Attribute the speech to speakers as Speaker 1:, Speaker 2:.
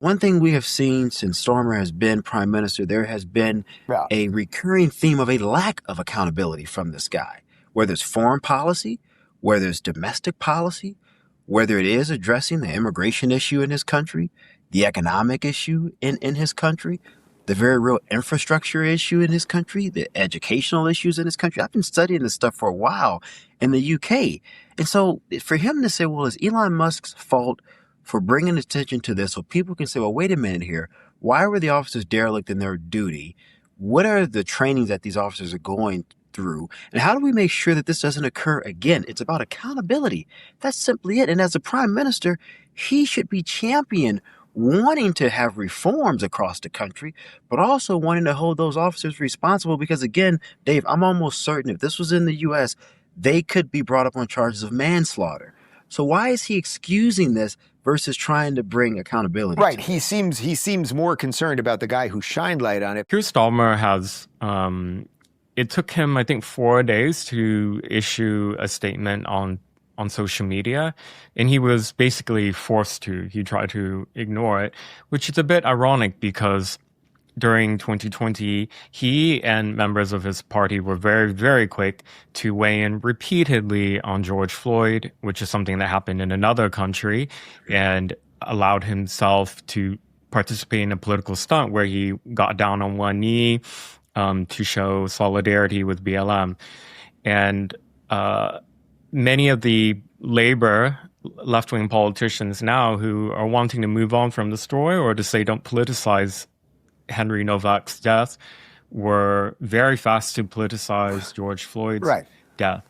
Speaker 1: One thing we have seen since Starmer has been prime minister, there has been
Speaker 2: Yeah.
Speaker 1: a recurring theme of a lack of accountability from this guy, whether it's foreign policy, whether it's domestic policy, whether it is addressing the immigration issue in his country, the economic issue in his country, the very real infrastructure issue in his country, the educational issues in his country. I've been studying this stuff for a while in the UK. And so for him to say, well, it's Elon Musk's fault for bringing attention to this so people can say, well, wait a minute here. Why were the officers derelict in their duty? What are the trainings that these officers are going through? And how do we make sure that this doesn't occur again? It's about accountability. That's simply it. And as a prime minister, he should be champion wanting to have reforms across the country, but also wanting to hold those officers responsible because, again, Dave, I'm almost certain if this was in the U.S., they could be brought up on charges of manslaughter. So why is he excusing this versus trying to bring accountability
Speaker 2: Right.
Speaker 1: to
Speaker 2: He
Speaker 1: it?
Speaker 2: seems more concerned about the guy who shined light on it.
Speaker 3: Keir Starmer has, it took him, I think, 4 days to issue a statement on social media, and he was basically forced to. He tried to ignore it, which is a bit ironic because during 2020, he and members of his party were very, very quick to weigh in repeatedly on George Floyd, which is something that happened in another country, and allowed himself to participate in a political stunt where he got down on one knee to show solidarity with BLM. And many of the Labor left-wing politicians now who are wanting to move on from the story or to say don't politicize Henry Novak's death were very fast to politicize George Floyd's
Speaker 2: Right.
Speaker 3: death.